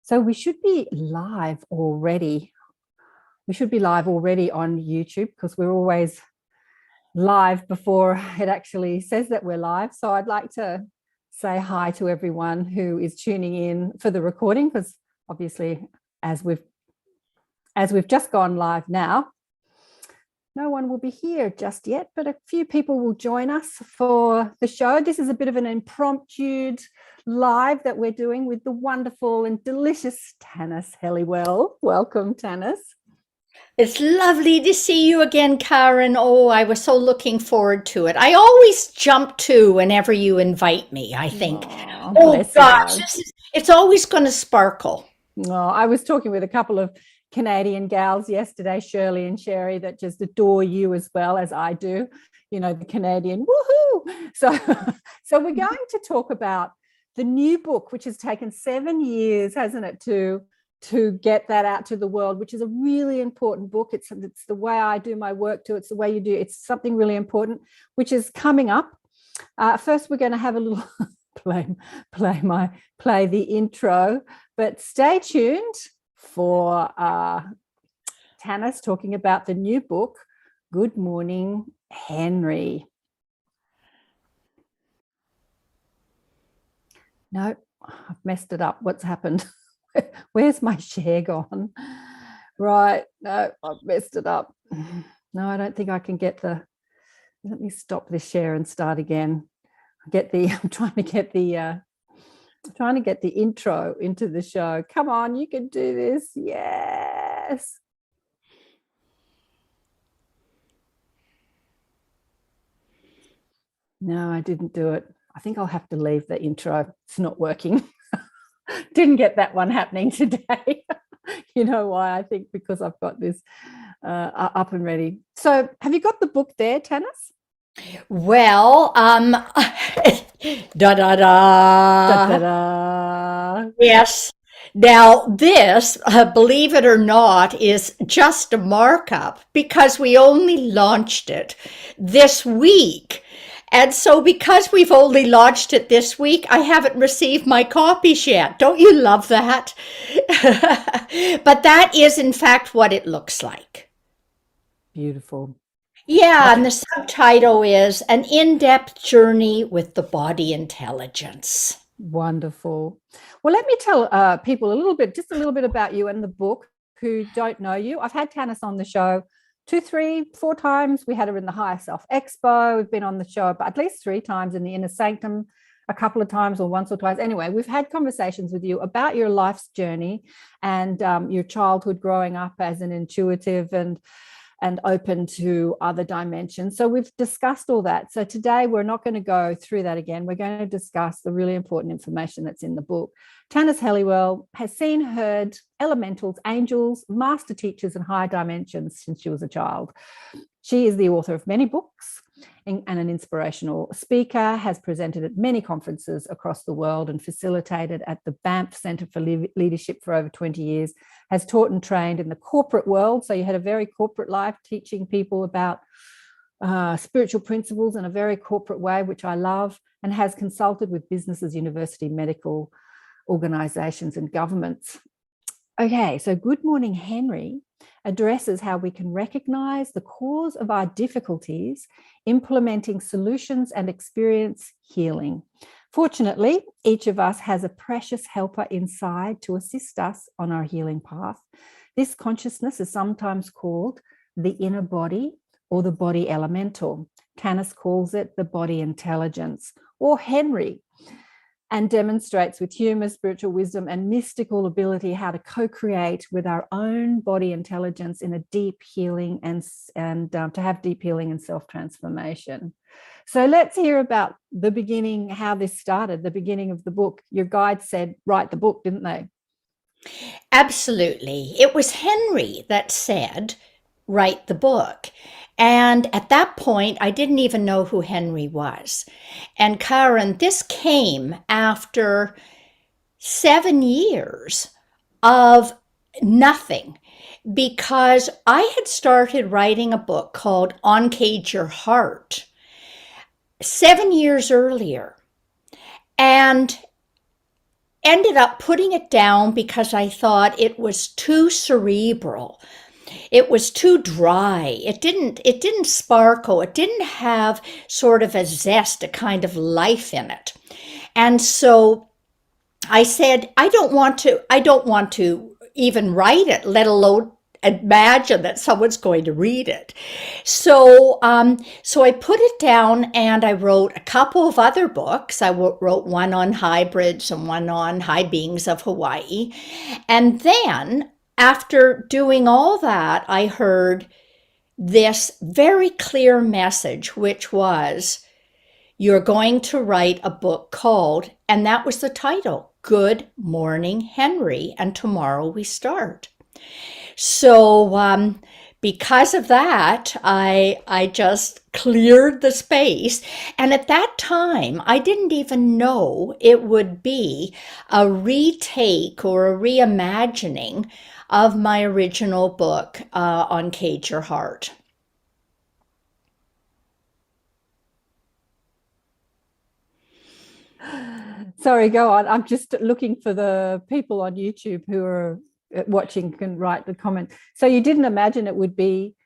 So we should be live already. We should be live already on YouTube because we're always live before it actually says that we're live. So I'd like to say hi to everyone who is tuning in for the recording, because obviously as we've just gone live now, no one will be here just yet, but a few people will join us for the show. This is a bit of an impromptu live that we're doing with the wonderful and delicious Tanis Helliwell. Welcome, Tanis. It's lovely to see you again, Karen. Oh, I was so looking forward to it. I always jump to whenever you invite me, I think. Oh gosh, it's always going to sparkle. Oh, I was talking with a couple of Canadian gals yesterday, Shirley and Sherry, that just adore you as well as I do, you know, the Canadian woohoo. So we're going to talk about the new book, which has taken 7 years, hasn't it, to get that out to the world, which is a really important book. It's the way I do my work too. It's the way you do. It's something really important, which is coming up. First, we're going to have a little play the intro, but stay tuned for Tanis talking about the new book, Good Morning, Henry. No, I've messed it up. What's happened? Where's my share gone? Right, no, I've messed it up. No, I don't think I can get let me stop this share and start again. I'm trying to get the intro into the show. Come on, you can do this. Yes. No, I didn't do it. I think I'll have to leave the intro. It's not working. Didn't get that one happening today. You know why? I think because I've got this up and ready. So have you got the book there, Tanis? Well, Yes. Now, this, believe it or not, is just a markup because we only launched it this week. And so because we've only launched it this week, I haven't received my copies yet. Don't you love that? But that is, in fact, what it looks like. Beautiful. Yeah, and the subtitle is An In-Depth Journey with the Body Intelligence. Wonderful. Well, let me tell people just a little bit about you and the book who don't know you. I've had Tanis on the show 2, 3, 4 times. We had her in the Higher Self Expo. We've been on the show at least 3 times in the Inner Sanctum, a couple of times or once or twice. Anyway, we've had conversations with you about your life's journey and your childhood growing up as an intuitive and open to other dimensions. So we've discussed all that. So today we're not going to go through that again. We're going to discuss the really important information that's in the book. Tanis Helliwell has seen, heard elementals, angels, master teachers, and higher dimensions since she was a child. She is the author of many books and an inspirational speaker, has presented at many conferences across the world and facilitated at the Banff Centre for Leadership for over 20 years, has taught and trained in the corporate world. So you had a very corporate life, teaching people about spiritual principles in a very corporate way, which I love, and has consulted with businesses, university, medical organizations and governments. Okay, so Good Morning, Henry addresses how we can recognize the cause of our difficulties, implementing solutions and experience healing. Fortunately, each of us has a precious helper inside to assist us on our healing path. This consciousness is sometimes called the inner body or the body elemental. Tanis calls it the body intelligence, or Henry, and demonstrates with humor, spiritual wisdom, and mystical ability how to co-create with our own body intelligence in a deep healing and to have deep healing and self-transformation. So let's hear about the beginning, how this started, the beginning of the book. Your guide said, write the book, didn't they? Absolutely. It was Henry that said, write the book. And at that point, I didn't even know who Henry was. And Karen, this came after 7 years of nothing, because I had started writing a book called Uncage Your Heart 7 years earlier. And ended up putting it down because I thought it was too cerebral. It was too dry. It didn't sparkle. It didn't have sort of a zest, a kind of life in it. And so I said, I don't want to even write it, let alone imagine that someone's going to read it. So I put it down and I wrote a couple of other books. I wrote one on hybrids and one on high beings of Hawaii. And then after doing all that, I heard this very clear message, which was, you're going to write a book called, and that was the title, Good Morning, Henry, and tomorrow we start. So because of that, I just cleared the space. And at that time, I didn't even know it would be a retake or a reimagining of my original book on Cage Your Heart. Sorry, go on. I'm just looking for the people on YouTube who are watching can write the comment. So you didn't imagine it would be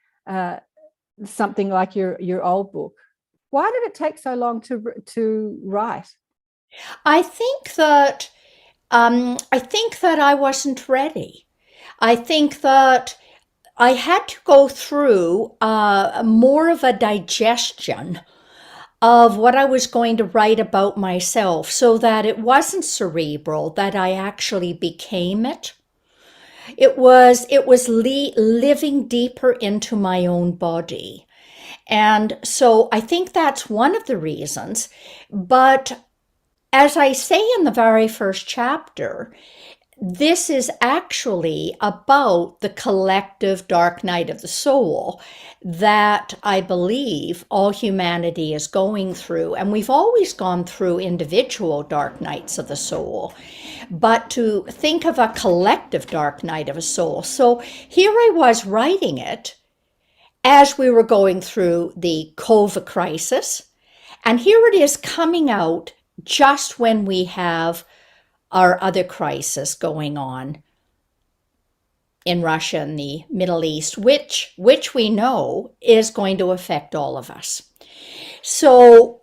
something like your old book. Why did it take so long to write? I think that I wasn't ready. I think that I had to go through more of a digestion of what I was going to write about myself so that it wasn't cerebral, that I actually became it. It was living deeper into my own body. And so I think that's one of the reasons. But as I say in the very first chapter, this is actually about the collective dark night of the soul that I believe all humanity is going through. And we've always gone through individual dark nights of the soul, but to think of a collective dark night of a soul. So here I was writing it as we were going through the COVID crisis. And here it is coming out just when we have our other crisis going on in Russia and the Middle East, which we know is going to affect all of us. So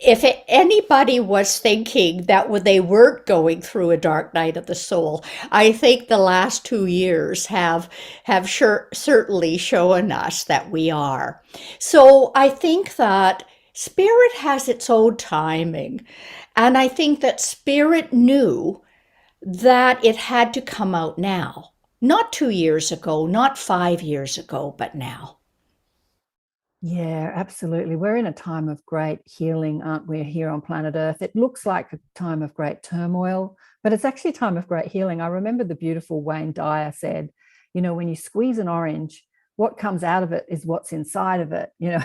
if anybody was thinking that they weren't going through a dark night of the soul, I think the last 2 years have certainly shown us that we are. So I think that Spirit has its own timing. And I think that Spirit knew that it had to come out now. Not 2 years ago, not 5 years ago, but now. Yeah, absolutely. We're in a time of great healing, aren't we, here on planet Earth? It looks like a time of great turmoil, but it's actually a time of great healing. I remember the beautiful Wayne Dyer said, when you squeeze an orange, what comes out of it is what's inside of it. You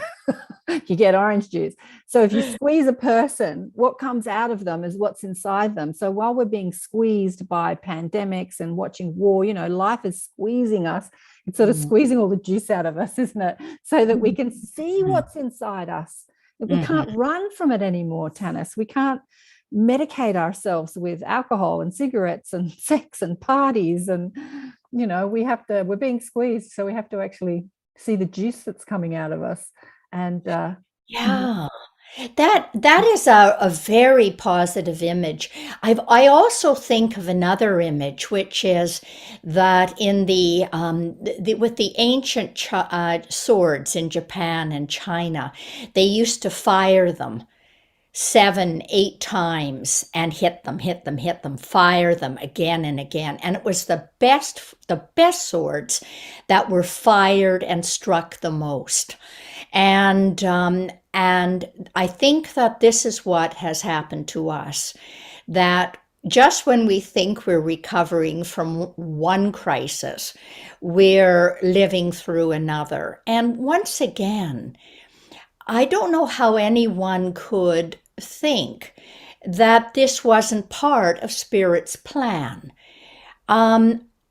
get orange juice. So if you squeeze a person, what comes out of them is what's inside them. So while we're being squeezed by pandemics and watching war, life is squeezing us. It's sort of squeezing all the juice out of us, isn't it? So that we can see what's inside us. We can't run from it anymore, Tanis. We can't medicate ourselves with alcohol and cigarettes and sex and parties. And, we're being squeezed. So we have to actually see the juice that's coming out of us. And Yeah. That is a very positive image. I also think of another image, which is that in with the ancient swords in Japan and China, they used to fire them 7, 8 times and hit them, fire them again and again. And it was the best swords that were fired and struck the most. And I think that this is what has happened to us, that just when we think we're recovering from one crisis, we're living through another. And once again, I don't know how anyone could think that this wasn't part of Spirit's plan.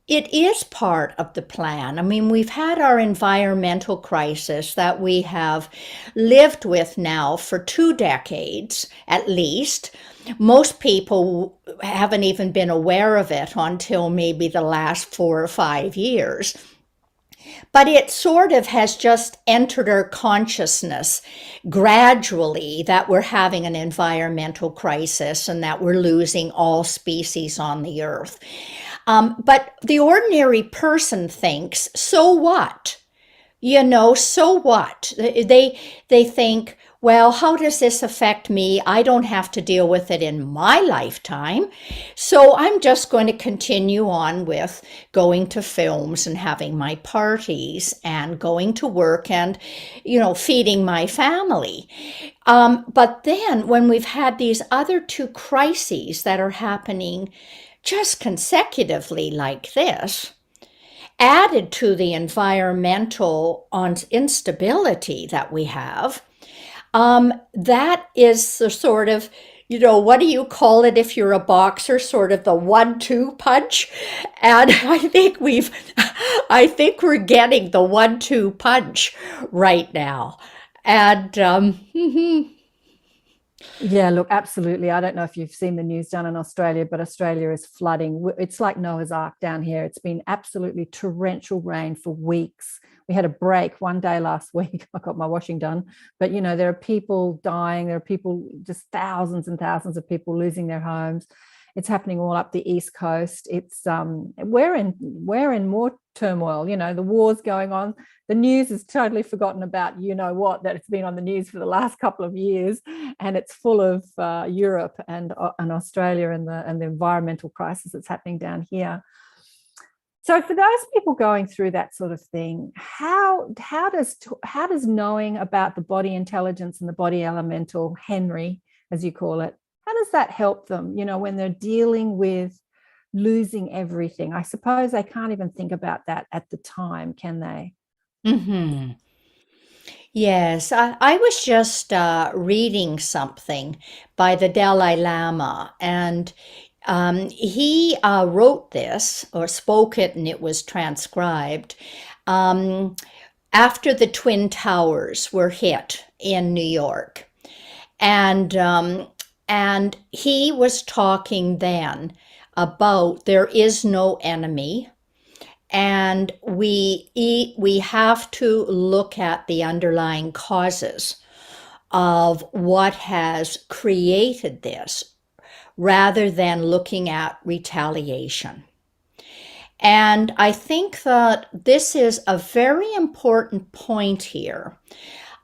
It is part of the plan. I mean, we've had our environmental crisis that we have lived with now for 2 decades at least. Most people haven't even been aware of it until maybe the last 4 or 5 years. But it sort of has just entered our consciousness gradually that we're having an environmental crisis and that we're losing all species on the earth. But the ordinary person thinks, so what? So what? They think, well, how does this affect me? I don't have to deal with it in my lifetime. So I'm just going to continue on with going to films and having my parties and going to work and, feeding my family. But then when we've had these other two crises that are happening just consecutively like this, added to the environmental instability that we have, that is the sort of, what do you call it if you're a boxer, sort of the 1-2 punch? And I think we're getting the 1-2 punch right now. And Yeah, look, absolutely. I don't know if you've seen the news down in Australia, but Australia is flooding. It's like Noah's Ark down here. It's been absolutely torrential rain for weeks. We had a break one day last week. I got my washing done. But, there are people dying. There are people, just thousands and thousands of people losing their homes. It's happening all up the East Coast. It's we're in more turmoil. The war's going on. The news is totally forgotten about, that it's been on the news for the last couple of years, and it's full of Europe and Australia and the environmental crisis that's happening down here. So for those people going through that sort of thing, how does knowing about the body intelligence and the body elemental, Henry, as you call it, how does that help them, when they're dealing with losing everything? I suppose they can't even think about that at the time, can they? mm-hmm. Yes, I was just reading something by the Dalai Lama, and he wrote this or spoke it, and it was transcribed after the Twin Towers were hit in New York. And he was talking then about there is no enemy, and we have to look at the underlying causes of what has created this rather than looking at retaliation. And I think that this is a very important point here.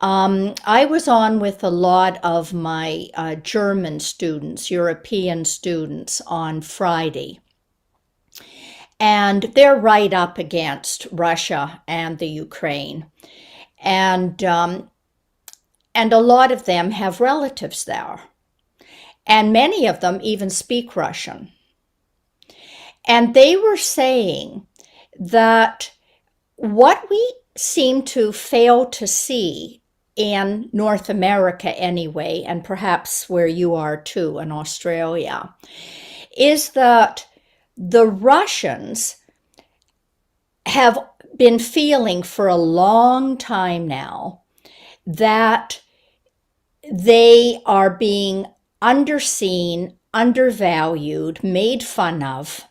I was on with a lot of my German students, European students on Friday. And they're right up against Russia and the Ukraine. And a lot of them have relatives there. And many of them even speak Russian. And they were saying that what we seem to fail to see in North America anyway, and perhaps where you are too, in Australia, is that the Russians have been feeling for a long time now that they are being underseen, undervalued, made fun of,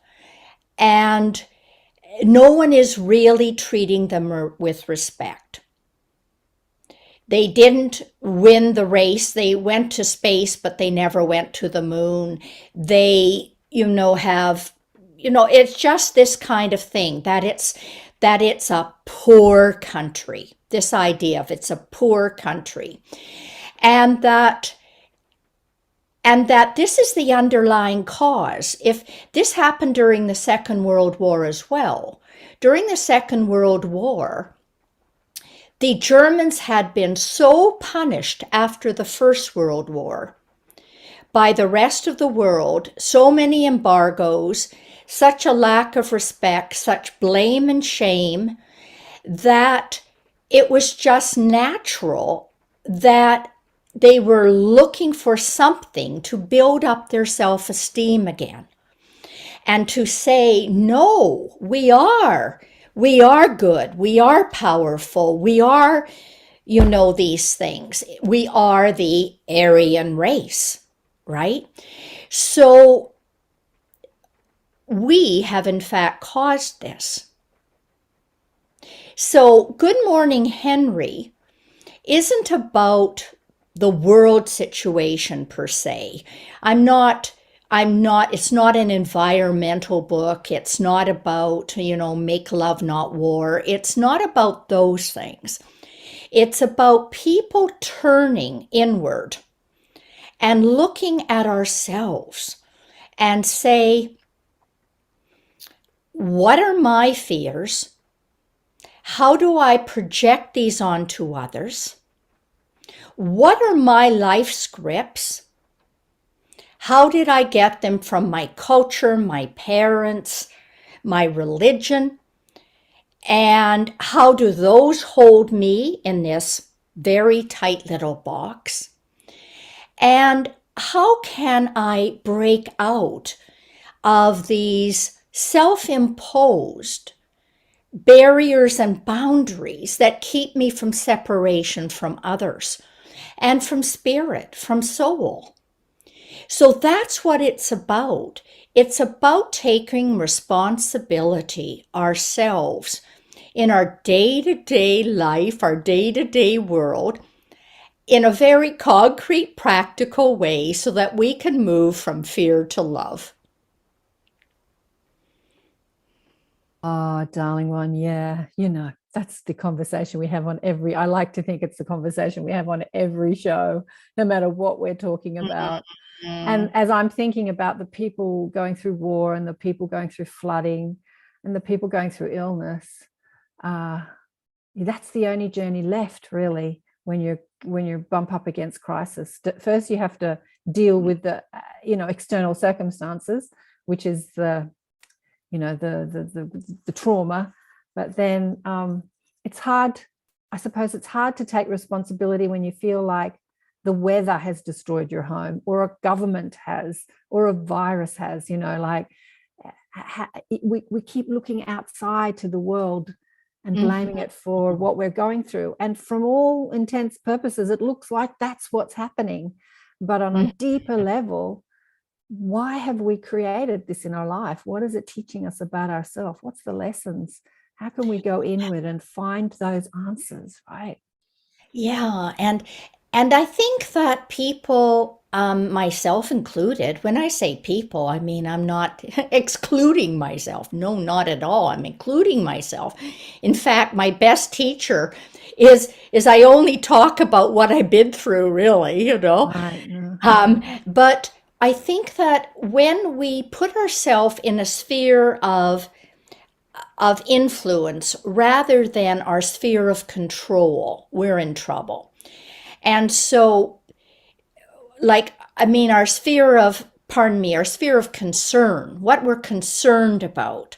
and no one is really treating them with respect. They didn't win the race. They went to space, but they never went to the moon. They, it's just this kind of thing that it's a poor country. This idea of it's a poor country. And that this is the underlying cause. If this happened during the Second World War as well. During the Second World War, the Germans had been so punished after the First World War by the rest of the world, so many embargoes, such a lack of respect, such blame and shame, that it was just natural that they were looking for something to build up their self-esteem again. and to say, no, we are good, we are powerful, we are, these things. We are the Aryan race, right? So we have in fact caused this. So Good Morning Henry isn't about the world situation per se. It's not an environmental book. It's not about, make love, not war. It's not about those things. It's about people turning inward and looking at ourselves and say, what are my fears? How do I project these onto others? What are my life scripts? How did I get them from my culture, my parents, my religion? And how do those hold me in this very tight little box? And how can I break out of these self-imposed barriers and boundaries that keep me from separation from others and from spirit, from soul? So that's what it's about. It's about taking responsibility ourselves in our day-to-day life, our day-to-day world, in a very concrete, practical way so that we can move from fear to love. Oh, darling one. Yeah. That's the conversation we have on I like to think it's the conversation we have on every show, no matter what we're talking about. And as I'm thinking about the people going through war and the people going through flooding and the people going through illness, that's the only journey left, really, when you bump up against crisis. First, you have to deal with the external circumstances, which is the trauma. But then it's hard. I suppose it's hard to take responsibility when you feel like the weather has destroyed your home, or a government has, or a virus has. We keep looking outside to the world and blaming it for what we're going through. And from all intents purposes, it looks like that's what's happening. But on a deeper level, why have we created this in our life? What is it teaching us about ourselves? What's the lessons? How can we go inward and find those answers, right? Yeah, and I think that people, myself included, when I say people, I mean I'm not excluding myself. No, not at all. I'm including myself. In fact, my best teacher is I only talk about what I've been through, really, Right. But I think that when we put ourselves in a sphere of influence rather than our sphere of control, we're in trouble. And so, our sphere of concern, what we're concerned about.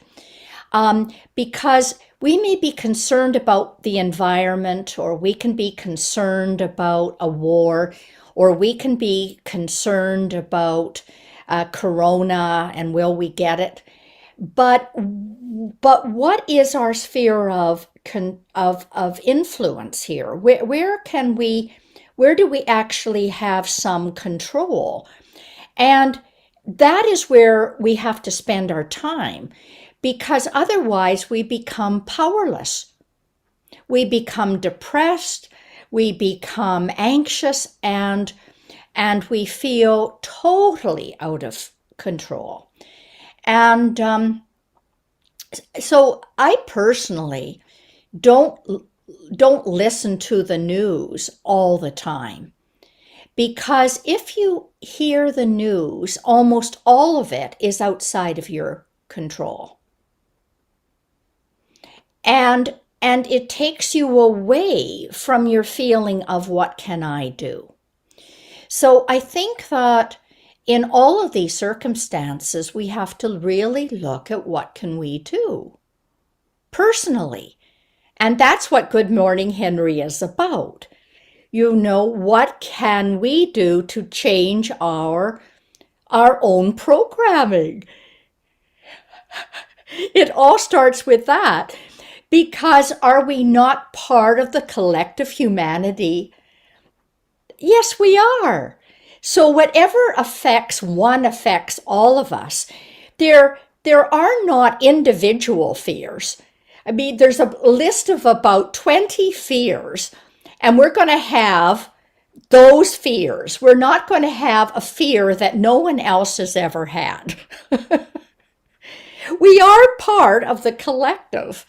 Because we may be concerned about the environment, or we can be concerned about a war, or we can be concerned about corona and will we get it. But what is our sphere of influence here? Where do we actually have some control? And that is where we have to spend our time, because otherwise we become powerless. We become depressed, we become anxious, and we feel totally out of control. And so I personally don't listen to the news all the time, because if you hear the news, almost all of it is outside of your control. And it takes you away from your feeling of what can I do. So I think that in all of these circumstances, we have to really look at what can we do personally. And that's what Good Morning Henry is about. What can we do to change our own programming? It all starts with that. Because are we not part of the collective humanity? Yes, we are. So whatever affects one affects all of us. There are not individual fears. I mean, there's a list of about 20 fears, and we're going to have those fears. We're not going to have a fear that no one else has ever had. We are part of the collective.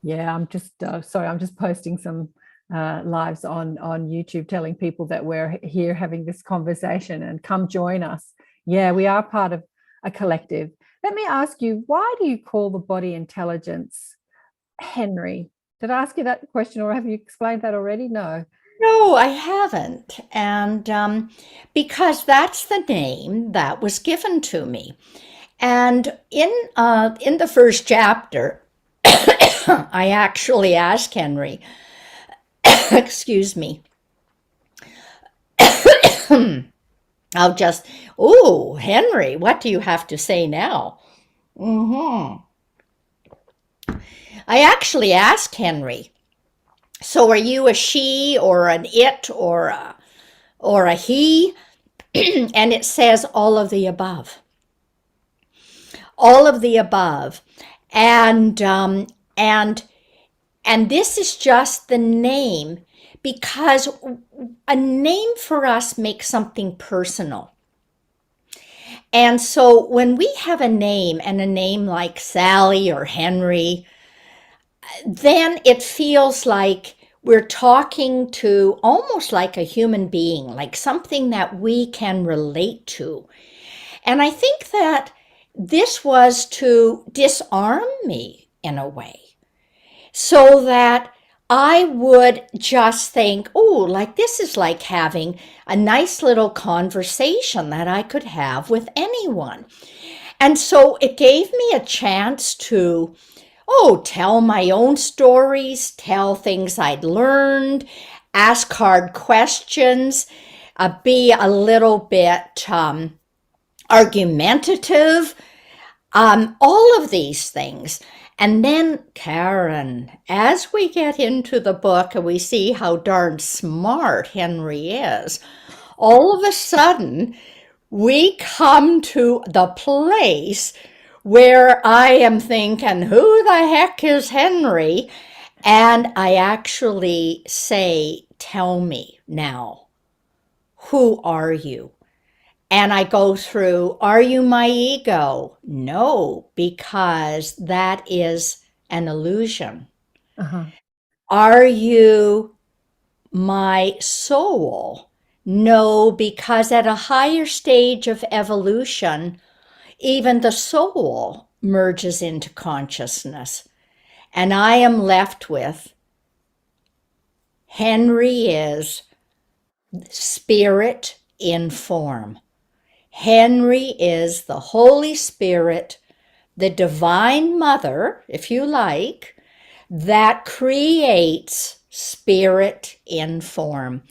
Yeah, I'm just sorry, I'm just posting some lives on YouTube telling people that we're here having this conversation and come join us. Yeah, we are part of a collective. Let me ask you, why do you call the body intelligence Henry? Did I ask you that question or have you explained that already? No. No, I haven't. And because that's the name that was given to me. And in the first chapter, I actually asked Henry, excuse me, I'll just, oh, Henry, what do you have to say now? Hmm. I actually asked Henry, so are you a she or an it or a he? And it says all of the above. All of the above. And and and this is just the name because a name for us makes something personal. And so when we have a name and a name like Sally or Henry, then it feels like we're talking to almost like a human being, like something that we can relate to. And I think that this was to disarm me in a way so that I would just think, oh, like this is like having a nice little conversation that I could have with anyone. And so it gave me a chance to, oh, tell my own stories, tell things I'd learned, ask hard questions, be a little bit argumentative, all of these things. And then, Karen, as we get into the book and we see how darn smart Henry is, all of a sudden we come to the place where I am thinking, who the heck is Henry? And I actually say, tell me now, who are you? And I go through, are you my ego? No, because that is an illusion. Uh-huh. Are you my soul? No, because at a higher stage of evolution, even the soul merges into consciousness. And I am left with Henry is spirit in form. Henry is the Holy Spirit, the Divine Mother, if you like, that creates spirit in form.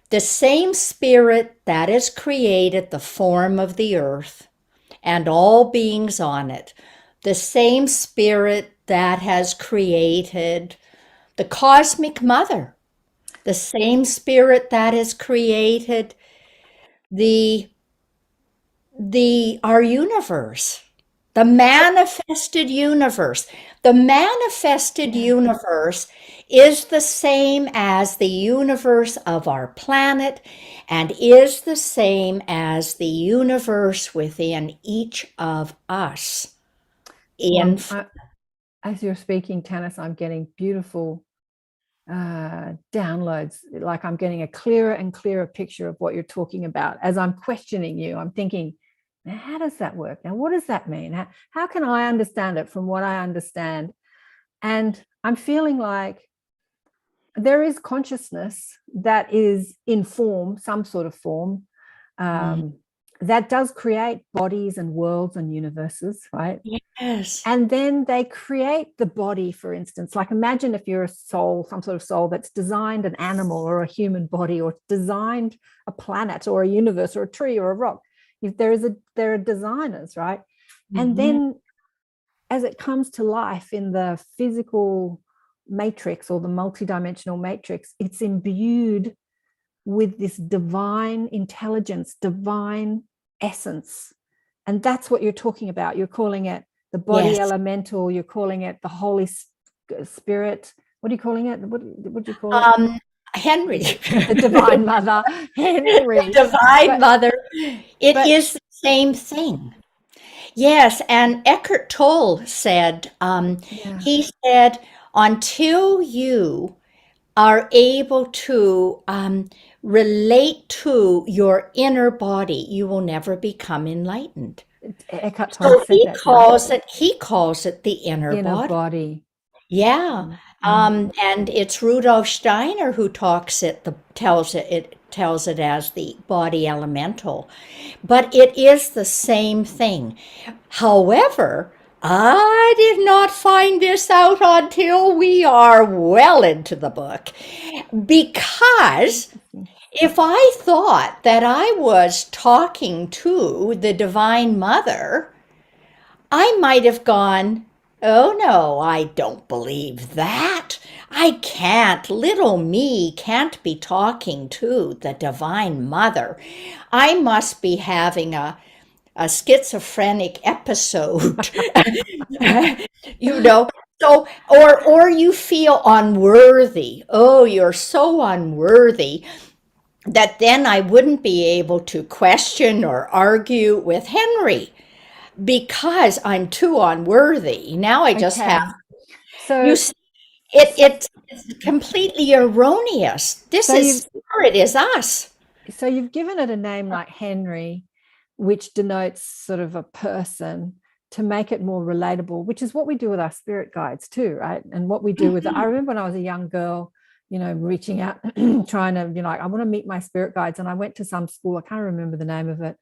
The same spirit that has created the form of the earth and all beings on it. The same spirit that has created the cosmic mother. The same spirit that has created the our universe, the manifested universe. The manifested Yeah. universe is the same as the universe of our planet and is the same as the universe within each of us. In Well, as you're speaking, Tanis, I'm getting beautiful downloads. Like I'm getting a clearer and clearer picture of what you're talking about. As I'm questioning you, I'm thinking, now, how does that work? Now, what does that mean? How can I understand it from what I understand? And I'm feeling like there is consciousness that is in form, some sort of form. Um, that does create bodies and worlds and universes, right? Yes. And then they create the body, for instance. Like imagine if you're a soul, some sort of soul that's designed an animal or a human body, or designed a planet or a universe or a tree or a rock. There are designers, right? And then as it comes to life in the physical matrix or the multidimensional matrix, it's imbued with this divine intelligence, divine essence. And that's what you're talking about. You're calling it the body Yes. elemental. You're calling it the Holy Spirit. What are you calling it? What do you call it? Henry. The Divine Mother, Henry. Divine Mother. It is the same thing. Yes, and Eckhart Tolle said, he said, until you are able to relate to your inner body, you will never become enlightened. Eckhart Tolle said he that. calls it the inner body. Yeah. And it's Rudolf Steiner who tells it as the body elemental. But it is the same thing. However, I did not find this out until we are well into the book. Because if I thought that I was talking to the Divine Mother, I might have gone, oh no, I don't believe that. I can't, little me can't be talking to the Divine Mother. I must be having a schizophrenic episode. So, or you feel unworthy. Oh, you're so unworthy that then I wouldn't be able to question or argue with Henry because I'm too unworthy. Now I just have. So it's completely erroneous. This is spirit is us. So you've given it a name like Henry, which denotes sort of a person, to make it more relatable, which is what we do with our spirit guides too, right? And what we do with I remember when I was a young girl, reaching out, trying to, I want to meet my spirit guides. And I went to some school, I can't remember the name of it,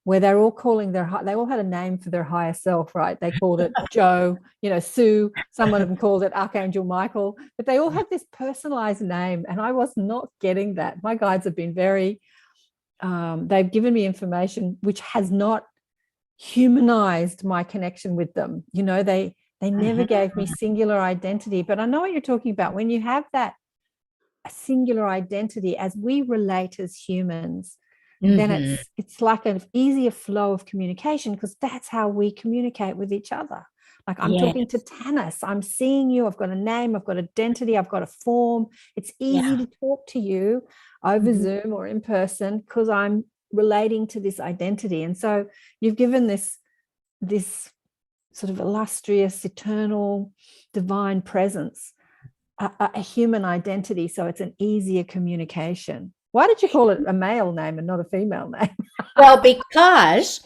where they're all calling they all had a name for their higher self, right? They called it Joe, Sue, some of them called it Archangel Michael, but they all had this personalized name. And I was not getting that. My guides have been very, they've given me information which has not humanized my connection with them. They never gave me singular identity. But I know what you're talking about. When you have that singular identity, as we relate as humans, then it's like an easier flow of communication, because that's how we communicate with each other. Like I'm talking to Tanis, I'm seeing you, I've got a name, I've got identity, I've got a form. It's easy to talk to you over Zoom or in person because I'm relating to this identity. And so you've given this sort of illustrious, eternal, divine presence a human identity, so it's an easier communication. Why did you call it a male name and not a female name? Well, because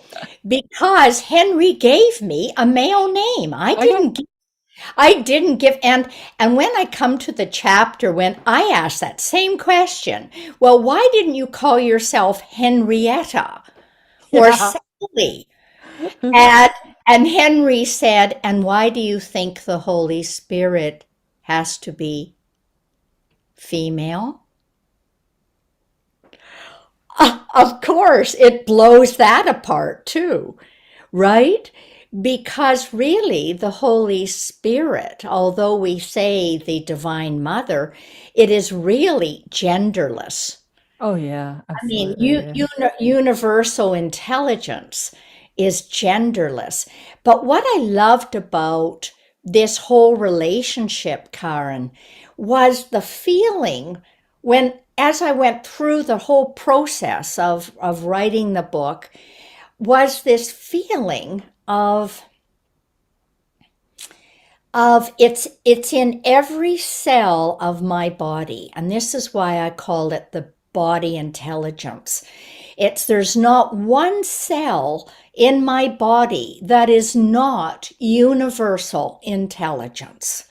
Henry gave me a male name. I didn't give, and when I come to the chapter, when I ask that same question, well, why didn't you call yourself Henrietta or Sally? And Henry said, and why do you think the Holy Spirit has to be female? Of course, it blows that apart too, right? Because really, the Holy Spirit, although we say the Divine Mother, it is really genderless. Oh, yeah, absolutely. I mean, universal intelligence is genderless. But what I loved about this whole relationship, Karen, was the feeling as I went through the whole process of writing the book, was this feeling of it's in every cell of my body. And this is why I call it the body intelligence. There's not one cell in my body that is not universal intelligence.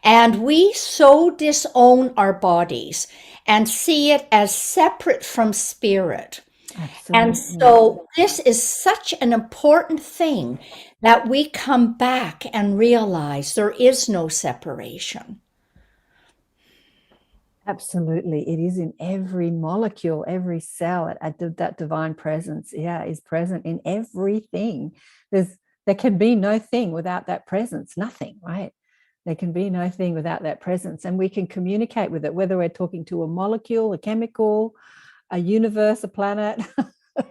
And we so disown our bodies and see it as separate from spirit. And Absolutely. so this is such an important thing that we come back and realize there is no separation. Absolutely. It is in every molecule, every cell. That divine presence, yeah, is present in everything. There can be no thing without that presence, nothing, right? There can be no thing without that presence. And we can communicate with it, whether we're talking to a molecule, a chemical, a universe, a planet,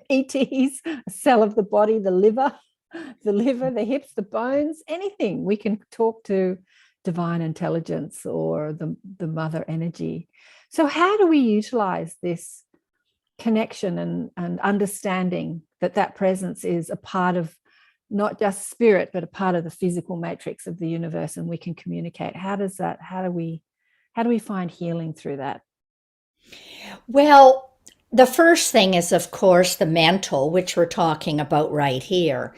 ETs, a cell of the body, the liver, the hips, the bones, anything. We can talk to divine intelligence or the mother energy. So how do we utilize this connection and understanding that presence is a part of not just spirit, but a part of the physical matrix of the universe, and we can communicate? How do we find healing through that? Well, the first thing is, of course, the mental, which we're talking about right here.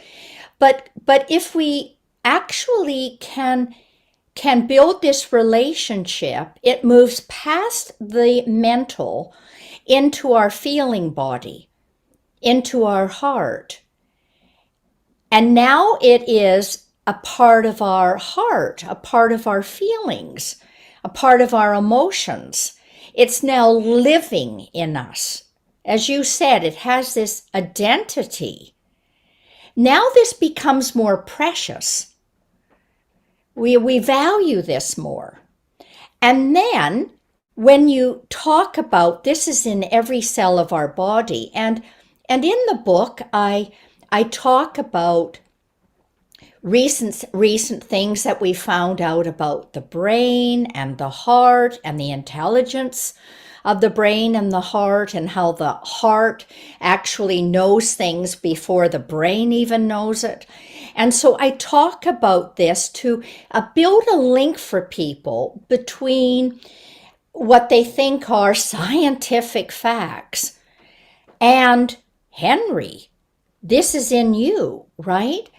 But if we actually can build this relationship, it moves past the mental into our feeling body, into our heart. And now it is a part of our heart, a part of our feelings, a part of our emotions. It's now living in us. As you said, it has this identity. Now this becomes more precious. We value this more. And then when you talk about this is in every cell of our body, and in the book I talk about recent things that we found out about the brain and the heart and the intelligence of the brain and the heart, and how the heart actually knows things before the brain even knows it. And so I talk about this to build a link for people between what they think are scientific facts and Henry, this is in you, right?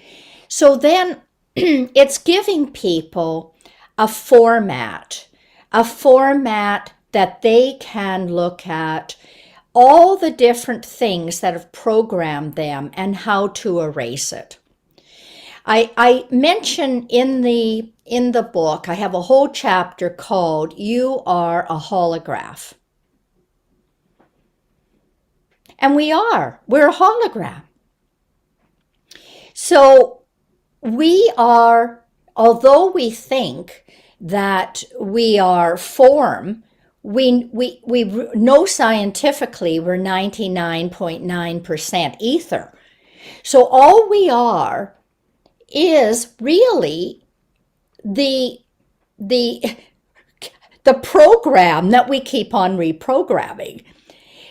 So then it's giving people a format that they can look at all the different things that have programmed them and how to erase it. I mention in the book, I have a whole chapter called You Are a Holograph. And we're a hologram. So we are, although we think that we are form, we know scientifically we're 99.9% ether. So all we are is really the program that we keep on reprogramming.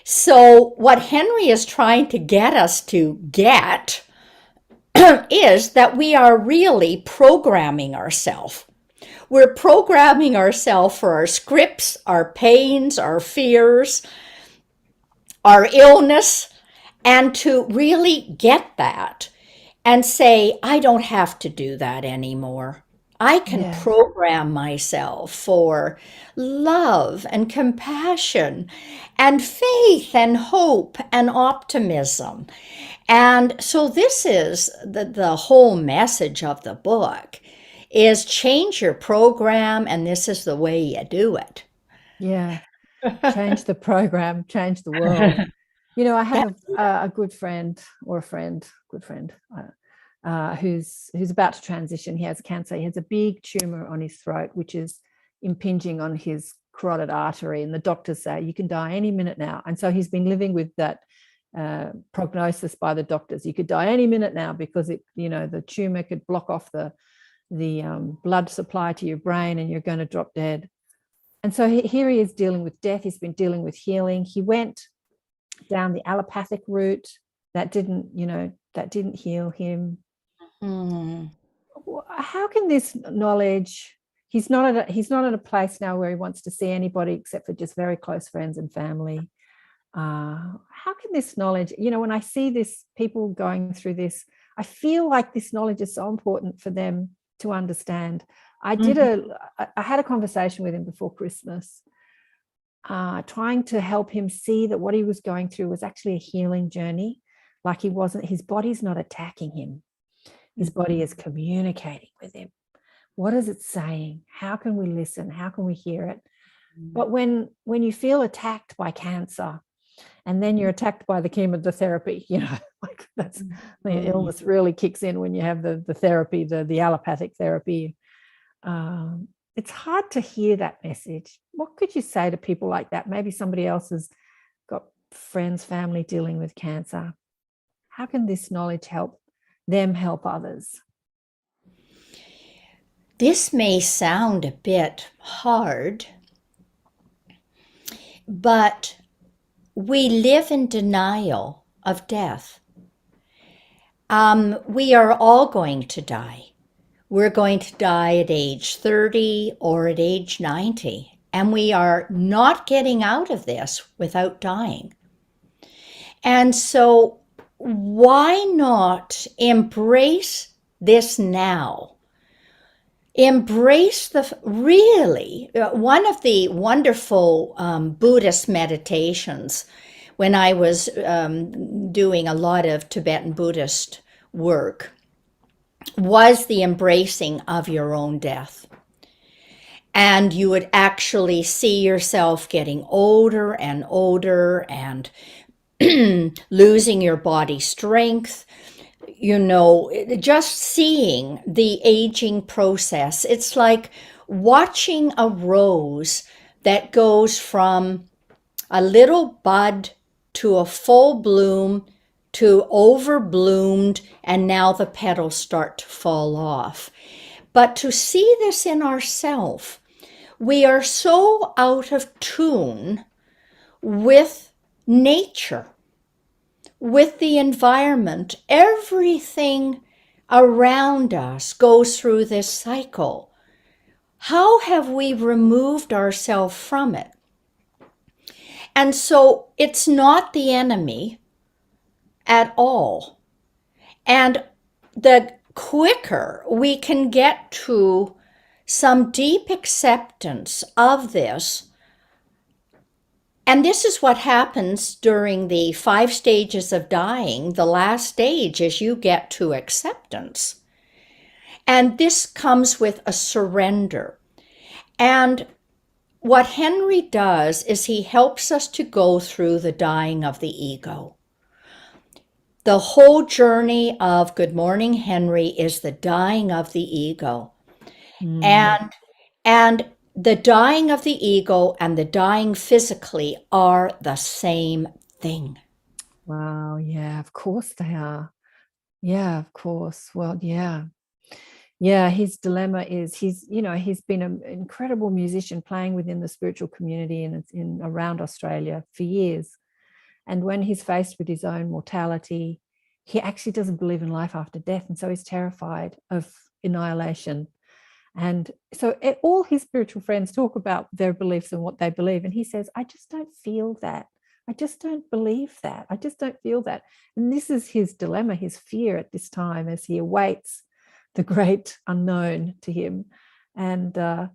So what Henry is trying to get us to get is that we are really programming ourselves. We're programming ourselves for our scripts, our pains, our fears, our illness, and to really get that and say, I don't have to do that anymore. I can program myself for love and compassion and faith and hope and optimism. And so this is the whole message of the book, is change your program, and this is the way you do it. Yeah. Change the program, change the world. You know, I have a good friend, who's about to transition. He has cancer. He has a big tumor on his throat, which is impinging on his carotid artery. And the doctors say, you can die any minute now. And so he's been living with that prognosis by the doctors. You could die any minute now because the tumor could block off the blood supply to your brain and you're going to drop dead. And so here he is dealing with death. He's been dealing with healing. He went down the allopathic route. That didn't heal him. How can this knowledge? He's not at a place now where he wants to see anybody except for just very close friends and family. How can this knowledge? When I see this, people going through this, I feel like this knowledge is so important for them to understand. I had a conversation with him before Christmas, trying to help him see that what he was going through was actually a healing journey. Like his body's not attacking him. His body is communicating with him. What is it saying? How can we listen? How can we hear it? But when you feel attacked by cancer, and then you're attacked by the chemotherapy, like that's the illness really kicks in when you have the therapy, the allopathic therapy. It's hard to hear that message. What could you say to people like that? Maybe somebody else has got friends, family dealing with cancer. How can this knowledge help them help others? This may sound a bit hard, but we live in denial of death. We are all going to die. We're going to die at age 30 or at age 90, and we are not getting out of this without dying. And so why not embrace this now? Embrace one of the wonderful Buddhist meditations when I was doing a lot of Tibetan Buddhist work was the embracing of your own death. And you would actually see yourself getting older and older and losing your body strength, just seeing the aging process. It's like watching a rose that goes from a little bud to a full bloom to overbloomed, and now the petals start to fall off. But to see this in ourselves, we are so out of tune with nature, with the environment. Everything around us goes through this cycle. How have we removed ourselves from it? And so it's not the enemy at all. And the quicker we can get to some deep acceptance of this, and this is what happens during the 5 stages of dying. The last stage is you get to acceptance. And this comes with a surrender. And what Henry does is he helps us to go through the dying of the ego. The whole journey of Good Morning Henry is the dying of the ego. And the dying of the ego and the dying physically are the same thing. Wow. Yeah, of course they are. Yeah, of course. Well, yeah. Yeah, his dilemma is he's been an incredible musician playing within the spiritual community and it's in around Australia for years. And when he's faced with his own mortality, he actually doesn't believe in life after death. And so he's terrified of annihilation. And so all his spiritual friends talk about their beliefs and what they believe. And he says, I just don't feel that. I just don't believe that. I just don't feel that. And this is his dilemma, his fear at this time as he awaits the great unknown to him. And I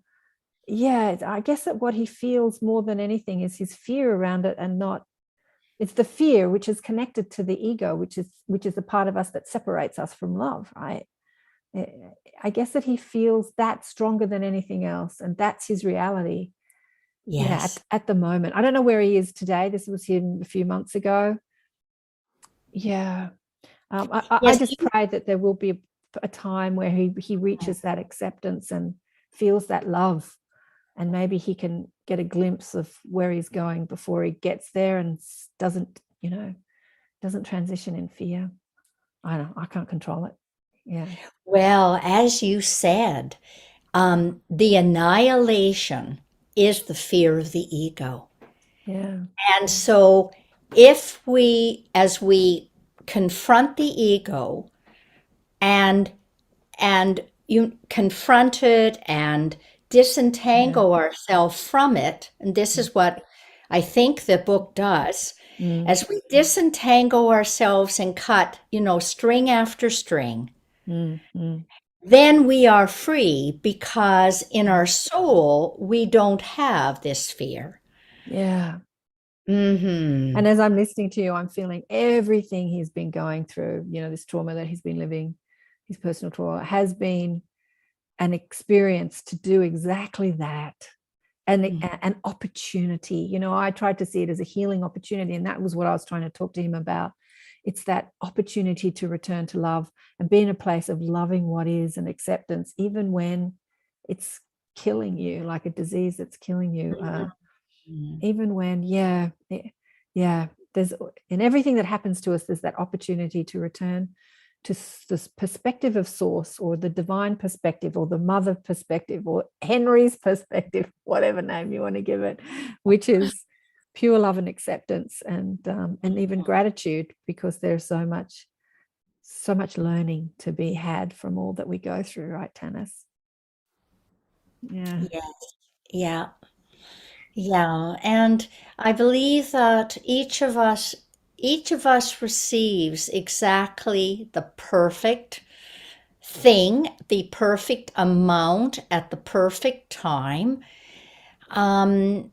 guess that what he feels more than anything is his fear around it, and not, it's the fear which is connected to the ego, which is the part of us that separates us from love, right? I guess that he feels that stronger than anything else, and that's his reality. Yes. Yeah, at the moment. I don't know where he is today. This was him a few months ago. Yeah. I just pray that there will be a time where he reaches that acceptance and feels that love, and maybe he can get a glimpse of where he's going before he gets there and doesn't transition in fear. I don't know, I can't control it. Yeah. Well, as you said, the annihilation is the fear of the ego. Yeah. And so as we confront the ego and you confront it and disentangle ourselves from it, and this is what I think the book does, as we disentangle ourselves and cut, string after string, then we are free, because in our soul, we don't have this fear. Yeah. Mm-hmm. And as I'm listening to you, I'm feeling everything he's been going through, this trauma that he's been living, his personal trauma has been an experience to do exactly that. An opportunity. I tried to see it as a healing opportunity, and that was what I was trying to talk to him about. It's that opportunity to return to love and be in a place of loving what is and acceptance, even when it's killing you, like a disease that's killing you. Even when, there's, in everything that happens to us, there's that opportunity to return to this perspective of source, or the divine perspective, or the mother perspective, or Henry's perspective, whatever name you want to give it, which is pure love and acceptance, and even gratitude, because there's so much learning to be had from all that we go through, right, Tanis? Yeah. Yeah. Yeah. And I believe that each of us receives exactly the perfect thing, the perfect amount at the perfect time. Um,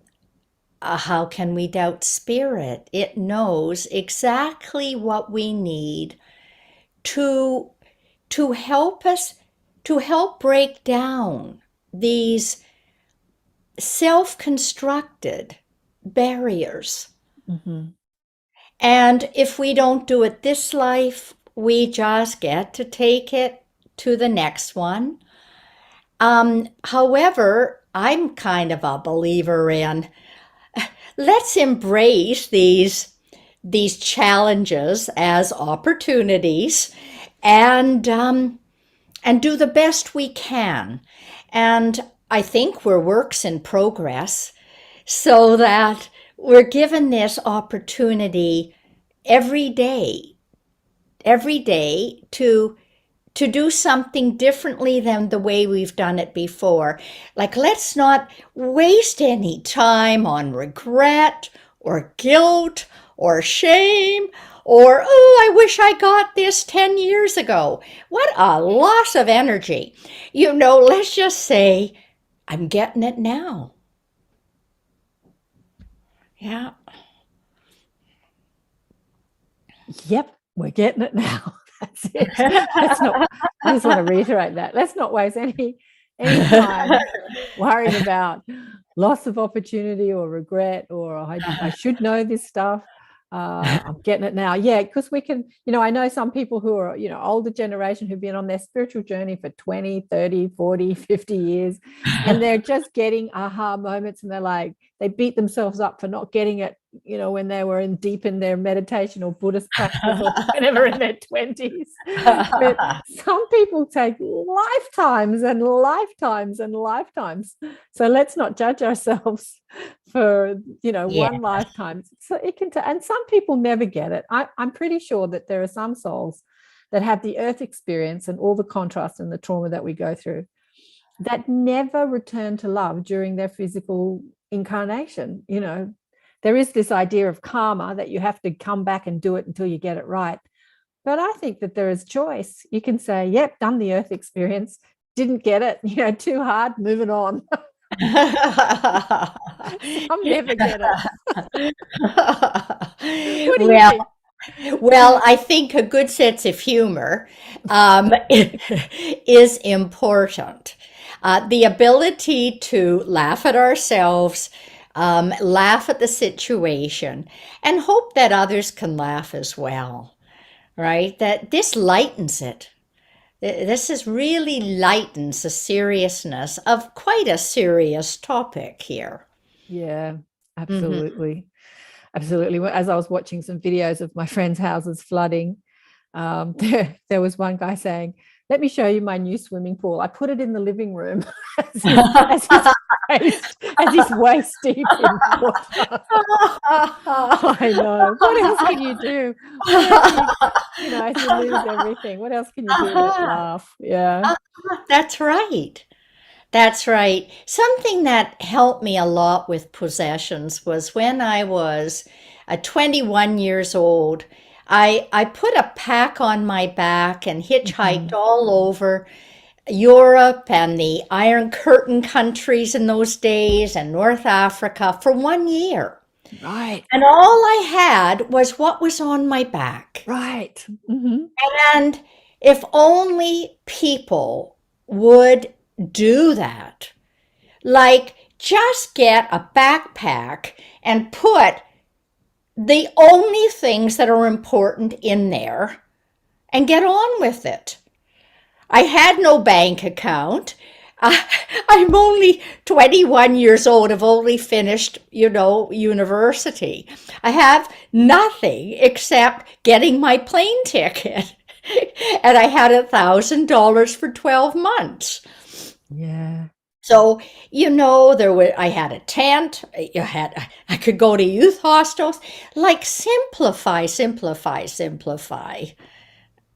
how can we doubt spirit? It knows exactly what we need to to help us, to help break down these self-constructed barriers. Mm-hmm. And if we don't do it this life, we just get to take it to the next one. However, I'm kind of a believer in, let's embrace these challenges as opportunities, and do the best we can. And I think we're works in progress, so that we're given this opportunity every day, to do something differently than the way we've done it before. Like, let's not waste any time on regret or guilt or shame or, oh, I wish I got this 10 years ago. What a loss of energy. Let's just say, I'm getting it now. Yeah. Yep, we're getting it now. That's it. I just want to reiterate that. Let's not waste any time worrying about loss of opportunity or regret, or I should know this stuff. I'm getting it now. Yeah, because we can, I know some people who are, older generation, who've been on their spiritual journey for 20, 30, 40, 50 years, and they're just getting aha moments, and they're like, they beat themselves up for not getting it, when they were deep in their meditation or Buddhist practice, or whenever in their 20s. But some people take lifetimes and lifetimes and lifetimes. So let's not judge ourselves for, one lifetime. So it can, and some people never get it. I'm pretty sure that there are some souls that have the earth experience and all the contrast and the trauma that we go through, that never return to love during their physical incarnation. There is this idea of karma, that you have to come back and do it until you get it right. But I think that there is choice. You can say, yep, done the earth experience, didn't get it, too hard, moving on. Some never get it. What do you think? Well, I think a good sense of humor is important. The ability to laugh at ourselves, laugh at the situation, and hope that others can laugh as well, right? That this lightens it. This is really lightens the seriousness of quite a serious topic here. Yeah, Hmm. absolutely. Absolutely. As I was watching some videos of my friends' houses flooding, there was one guy saying, let me show you my new swimming pool. I put it in the living room as he's waist deep in water. I know. What else can you do? As you lose everything, what else can you do but laugh? Yeah. That's right. That's right. Something that helped me a lot with possessions was when I was 21 years old. I put a pack on my back and hitchhiked Mhm. all over Europe and the Iron Curtain countries in those days and North Africa for 1 year. Right. And all I had was what was on my back. Right. Mm-hmm. And if only people would do that, like just get a backpack and put the only things that are important in there and get on with it. I had no bank account. I'm only 21 years old. I've only finished, university. I have nothing except getting my plane ticket. And I had $1,000 for 12 months. Yeah. So, I had a tent. I could go to youth hostels. Like, simplify, simplify, simplify.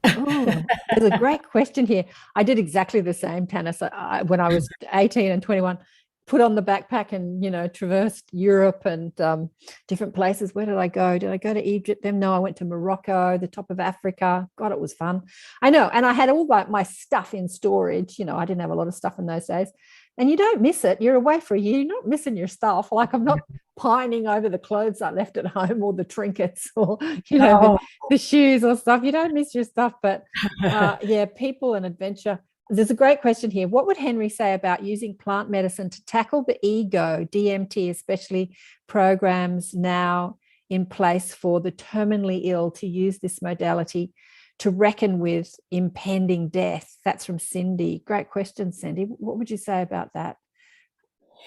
Oh, there's a great question here. I did exactly the same, Tanis. When I was 18 and 21, put on the backpack and, traversed Europe and different places. Where did I go? Did I go to Egypt? Then no, I went to Morocco, the top of Africa. God, it was fun. I know. And I had all my stuff in storage. I didn't have a lot of stuff in those days. And you don't miss it. You're away for a year. You're not missing your stuff. Like, I'm not pining over the clothes I left at home or the trinkets or, the shoes or stuff. You don't miss your stuff. But yeah, people and adventure. There's a great question here. What would Henry say about using plant medicine to tackle the ego, DMT, especially programs now in place for the terminally ill to use this modality to reckon with impending death? That's from Cindy. Great question, Cindy. What would you say about that?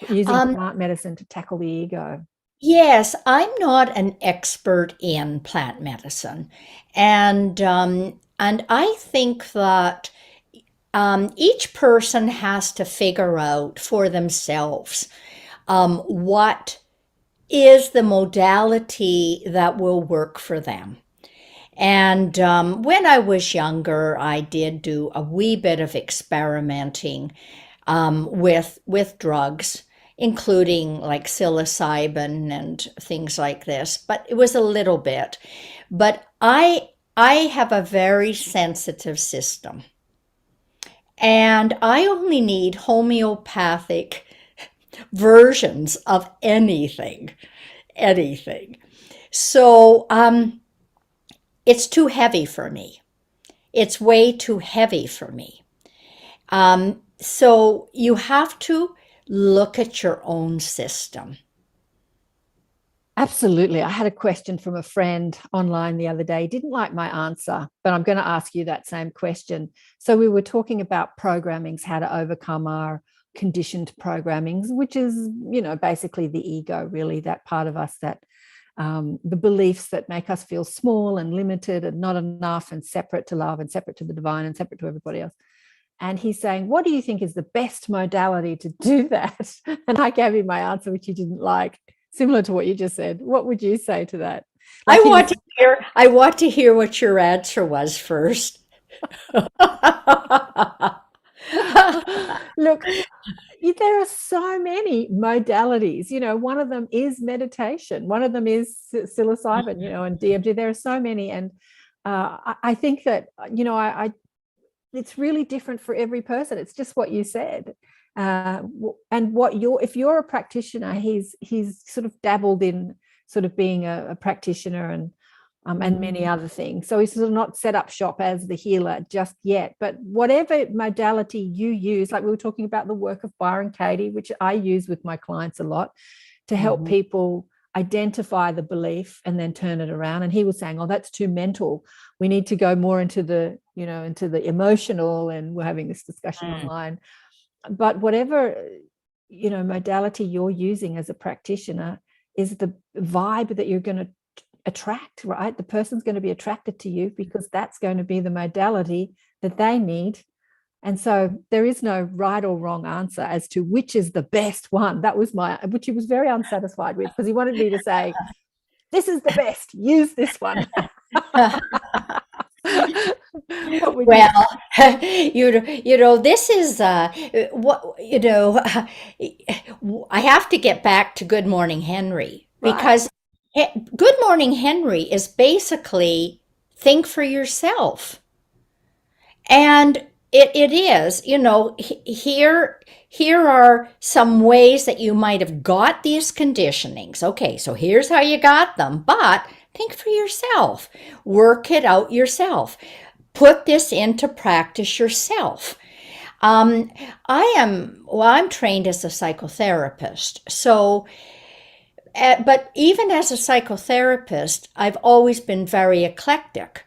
Using plant medicine to tackle the ego. Yes, I'm not an expert in plant medicine, and I think that each person has to figure out for themselves what is the modality that will work for them. And when I was younger, I did do a wee bit of experimenting with drugs, including like psilocybin and things like this. But it was a little bit. But I have a very sensitive system, and I only need homeopathic versions of anything. So it's too heavy for me. It's way too heavy for me. So you have to look at your own system. Absolutely. I had a question from a friend online the other day. He didn't like my answer, but I'm going to ask you that same question. So we were talking about programmings, how to overcome our conditioned programmings, which is, basically the ego, really, that part of us that the beliefs that make us feel small and limited and not enough and separate to love and separate to the divine and separate to everybody else. And he's saying, what do you think is the best modality to do that? And I gave him my answer, which he didn't like, similar to what you just said. What would you say to that? Like I want to hear what your answer was first. Look, there are so many modalities. One of them is meditation. One of them is psilocybin, and DMT. There are so many. And I think that, it's really different for every person. It's just what you said. And if you're a practitioner, he's sort of dabbled in sort of being a practitioner and many other things. So he's sort of not set up shop as the healer just yet. But whatever modality you use, like we were talking about the work of Byron Katie, which I use with my clients a lot to help people identify the belief and then turn it around. And he was saying, oh, that's too mental. We need to go more into the, into the emotional. And we're having this discussion online. But whatever, modality you're using as a practitioner is the vibe that you're going to attract, right? The person's going to be attracted to you because that's going to be the modality that they need. And so there is no right or wrong answer as to which is the best one. That was which he was very unsatisfied with, because he wanted me to say, this is the best, use this one. Well, this is what, I have to get back to Good Morning Henry, because Good Morning Henry is basically think for yourself. And It is, here are some ways that you might have got these conditionings. Okay, so here's how you got them, but think for yourself. Work it out yourself. Put this into practice yourself. Um, I'm trained as a psychotherapist. So, but even as a psychotherapist, I've always been very eclectic.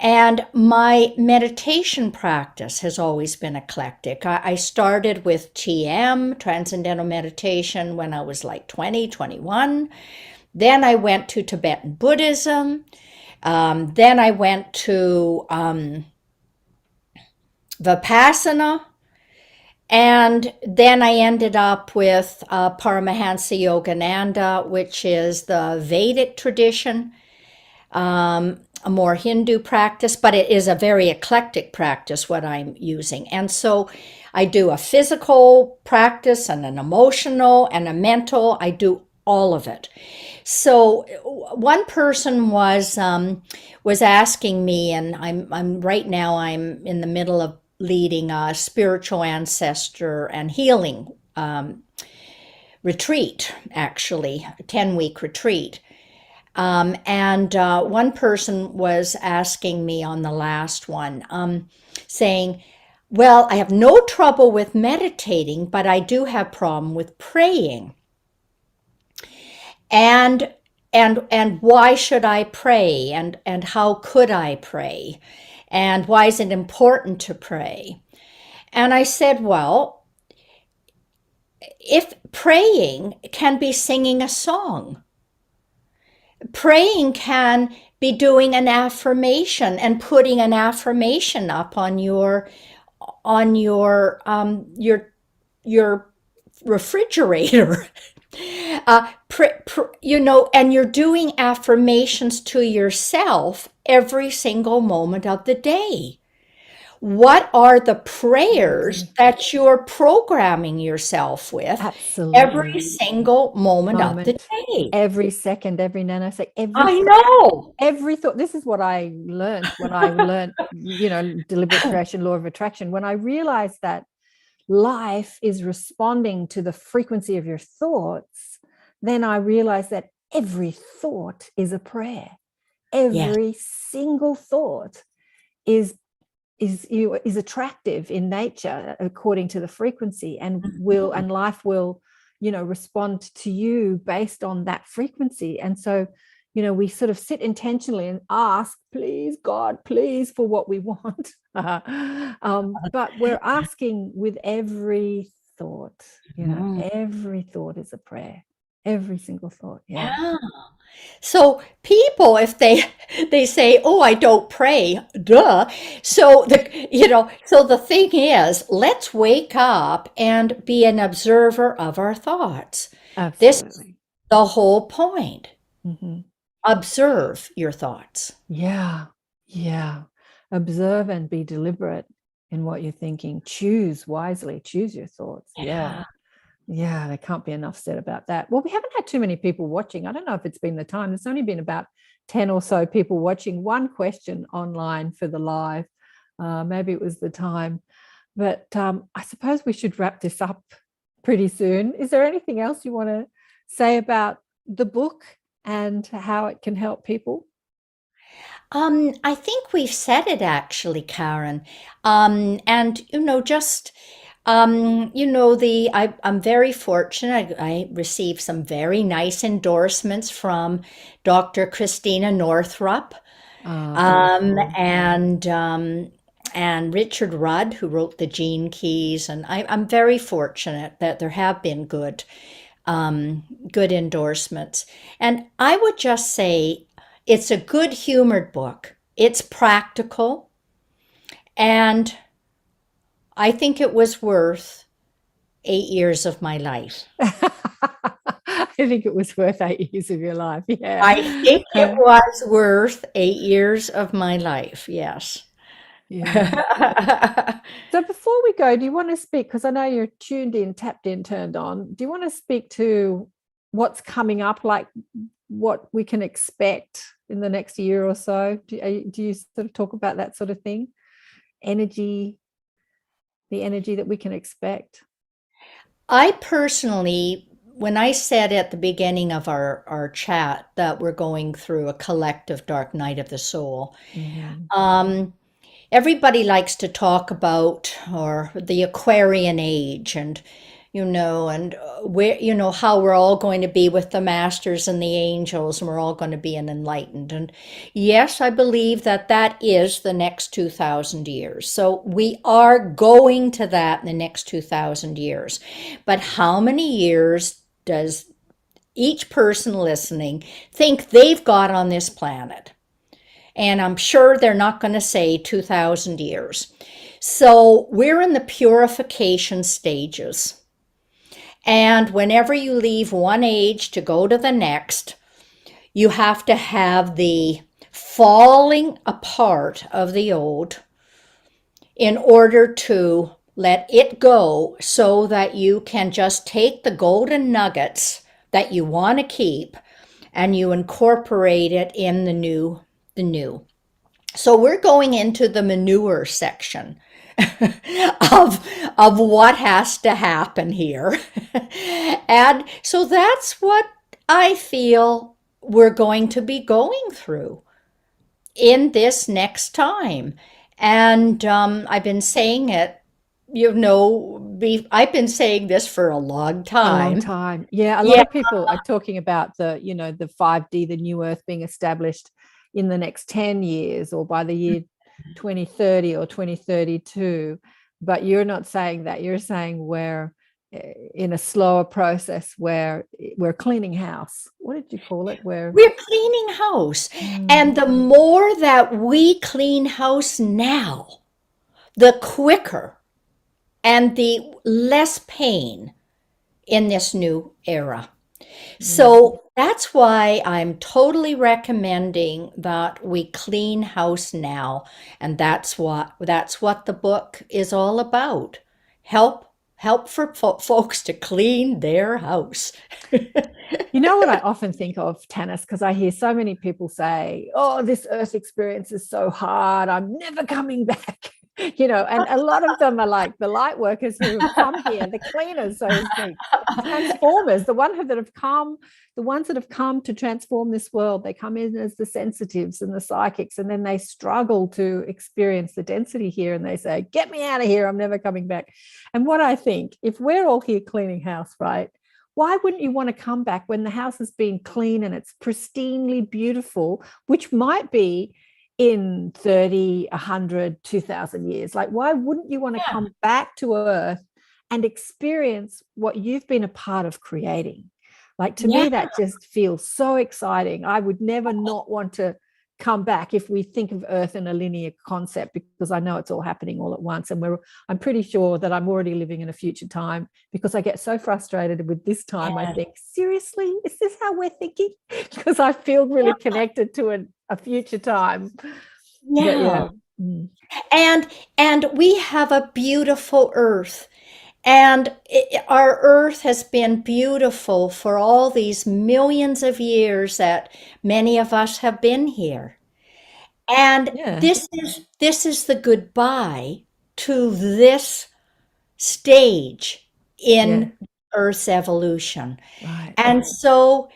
And my meditation practice has always been eclectic. I started with TM, Transcendental Meditation, when I was like 20, 21. Then I went to Tibetan Buddhism. Then I went to Vipassana. And then I ended up with Paramahansa Yogananda, which is the Vedic tradition. A more Hindu practice, but it is a very eclectic practice what I'm using. And so I do a physical practice and an emotional and a mental. I do all of it. So one person was asking me, and I'm right now I'm in the middle of leading a spiritual ancestor and healing retreat, actually, a 10-week retreat. And one person was asking me on the last one, saying, well, I have no trouble with meditating, but I do have problem with praying. And why should I pray? And how could I pray? And why is it important to pray? And I said, well, if praying can be singing a song, praying can be doing an affirmation and putting an affirmation up on your refrigerator. And you're doing affirmations to yourself every single moment of the day. What are the prayers that you're programming yourself with every Absolutely. single moment of the Moment, day? every second, every nanosecond, I know. every thought. This is what I learned when I learned, deliberate creation, law of attraction. When I realized that life is responding to the frequency of your thoughts, then I realized that every thought is a prayer. Yes. Every single thought is attractive in nature according to the frequency, and life will respond to you based on that frequency. And so we sort of sit intentionally and ask, please God, please, for what we want. But we're asking with every thought. Every thought is a prayer, every single thought. Yeah. So people, if they say, "Oh, I don't pray," duh. So the thing is, let's wake up and be an observer of our thoughts. This is Absolutely. the whole point. Mm-hmm. Observe your thoughts. Yeah. Observe and be deliberate in what you're thinking. Choose wisely. Choose your thoughts. Yeah. There can't be enough said about that. Well, we haven't had too many people watching. I don't know if it's been the time. There's only been about 10 or so people watching. One question online for the live. Maybe it was the time. But I suppose we should wrap this up pretty soon. Is there anything else you want to say about the book and how it can help people? I think we've said it actually, Karen. And just I'm very fortunate. I received some very nice endorsements from Dr. Christina Northrup, and Richard Rudd, who wrote the Gene Keys. And I'm very fortunate that there have been good endorsements. And I would just say it's a good humored book. It's practical, and I think it was worth 8 years of my life. I think it was worth 8 years of your life. Yeah. I think it was worth 8 years of my life. Yes. Yeah. So before we go, do you want to speak, because I know you're tuned in, tapped in, turned on. Do you want to speak to what's coming up, like what we can expect in the next year or so? Do you sort of talk about that sort of thing? Energy, the energy that we can expect? I personally, when I said at the beginning of our chat that we're going through a collective dark night of the soul, Mhm. um, everybody likes to talk about or the Aquarian age and and where how we're all going to be with the masters and the angels and we're all going to be enlightened. And yes, I believe that that is the next 2000 years. So we are going to that in the next 2000 years. But how many years does each person listening think they've got on this planet? And I'm sure they're not going to say 2000 years. So we're in the purification stages. And whenever you leave one age to go to the next, you have to have the falling apart of the old in order to let it go so that you can just take the golden nuggets that you want to keep and you incorporate it in the new. So we're going into the manure section of what has to happen here. And so that's what I feel we're going to be going through in this next time. And I've been saying it, I've been saying this for a long A long time. time. Yeah, a lot Yeah. of people are talking about the 5D, the new Earth being established in the next 10 years or by the year 2030 or 2032. But you're not saying that. You're saying we're in a slower process where we're cleaning house. What did you call it? We're cleaning house. Mm. And the more that we clean house now, the quicker and the less pain in this new era. So that's why I'm totally recommending that we clean house now. And that's what the book is all about. Help for folks to clean their house. You know what I often think of, Tanis, because I hear so many people say, oh, this earth experience is so hard, I'm never coming back. And a lot of them are like the light workers who have come here, the cleaners, so to speak, the transformers, the ones that have come to transform this world. They come in as the sensitives and the psychics, and then they struggle to experience the density here, and they say, get me out of here, I'm never coming back. And what I think, if we're all here cleaning house, right, why wouldn't you want to come back when the house has been clean and it's pristinely beautiful, which might be in 30, 100, 2000 years? Like, why wouldn't you want to come back to Earth and experience what you've been a part of creating? Like, to me, that just feels so exciting. I would never not want to come back if we think of Earth in a linear concept, because I know it's all happening all at once. And I'm pretty sure that I'm already living in a future time, because I get so frustrated with this time. I think, seriously, is this how we're thinking? Because I feel really connected to a future time. Yeah. And we have a beautiful Earth. And our Earth has been beautiful for all these millions of years that many of us have been here. And this is the goodbye to this stage in Earth's evolution. Right. And so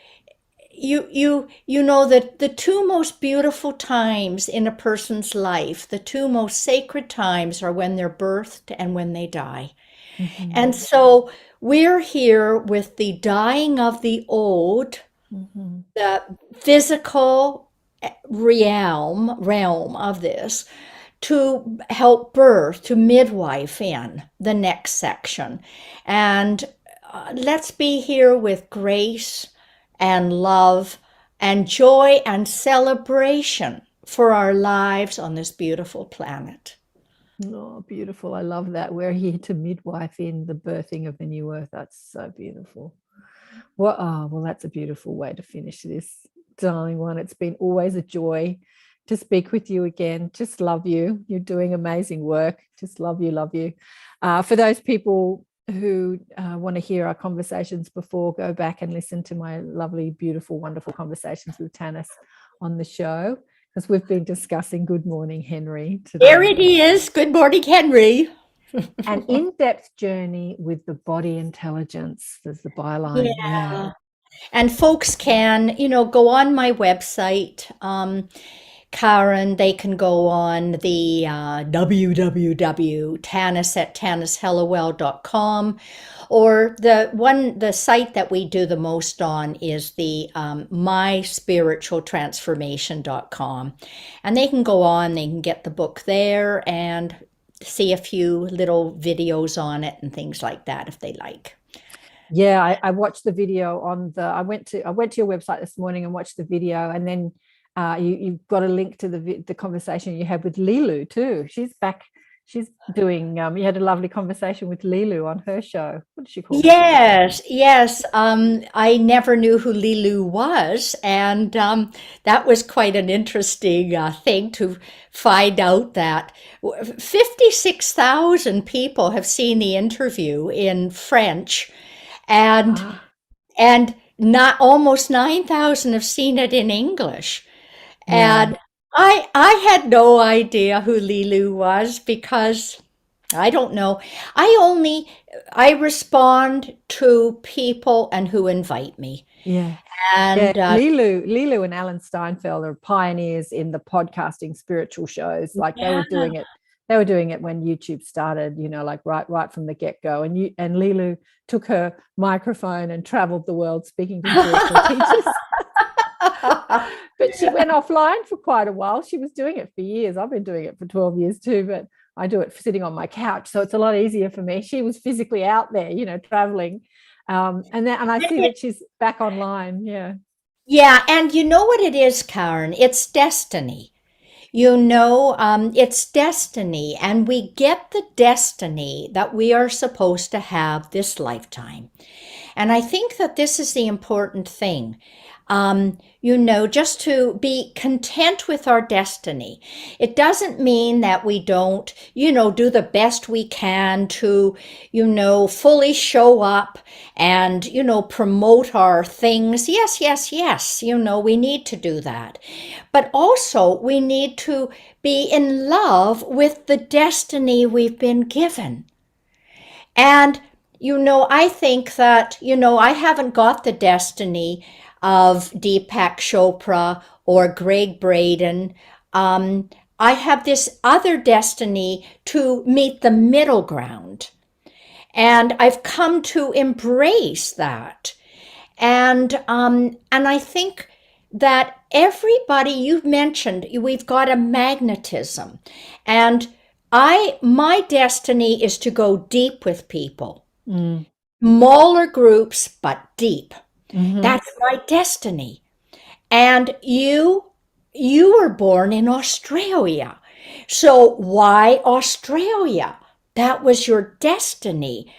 you know that the two most beautiful times in a person's life, the two most sacred times, are when they're birthed and when they die. And so we're here with the dying of the old, the physical realm of this, to help birth, to midwife in the next section. And let's be here with grace and love and joy and celebration for our lives on this beautiful planet. Oh, beautiful. I love that. We're here to midwife in the birthing of the new Earth. That's so beautiful. Well, that's a beautiful way to finish this, darling one. It's been always a joy to speak with you again. Just love you. You're doing amazing work. Just love you, love you. For those people who want to hear our conversations before, go back and listen to my lovely, beautiful, wonderful conversations with Tanis on the show, because we've been discussing Good Morning Henry today. There it is. Good morning, Henry. An in-depth journey with the body intelligence. There's the byline. Yeah. Yeah. And folks can, go on my website, Karen. They can go on the www.tanis at tanishelliwell.com, or the site that we do the most on is the myspiritualtransformation.com. And they can go on, they can get the book there and see a few little videos on it and things like that if they like. Yeah, I watched the video on the. I went to your website this morning and watched the video, and then you've got a link to the conversation you had with Lilu too. She's back. She's doing. You had a lovely conversation with Lilu on her show. What did she call it? Yes, yes. I never knew who Lilu was, and that was quite an interesting thing to find out that 56,000 people have seen the interview in French, and Ah, and not almost 9,000 have seen it in English. yeah, And I had no idea who Lilu was because I don't know. I respond to people and who invite me. yeah. Yeah, And Lilu and Alan Steinfeld are pioneers in the podcasting spiritual shows. Like yeah. they were doing it when YouTube started, like right from the get-go. And Lilu took her microphone and traveled the world speaking to spiritual teachers. But she went offline for quite a while. She was doing it for years. I've been doing it for 12 years too, but I do it sitting on my couch. So it's a lot easier for me. She was physically out there, traveling. And I see that she's back online. Yeah. Yeah, and you know what it is, Karen? It's destiny. It's destiny, and we get the destiny that we are supposed to have this lifetime. And I think that this is the important thing. Just to be content with our destiny. It doesn't mean that we don't, do the best we can to, fully show up and, promote our things. Yes, yes, yes. We need to do that. But also we need to be in love with the destiny we've been given. And, I think that, I haven't got the destiny of Deepak Chopra or Greg Braden. I have this other destiny to meet the middle ground. And I've come to embrace that. And I think that everybody you've mentioned, we've got a magnetism. And my destiny is to go deep with people. Smaller groups, but deep. Mm-hmm. That's my destiny. And you were born in Australia. So why Australia? That was your destiny.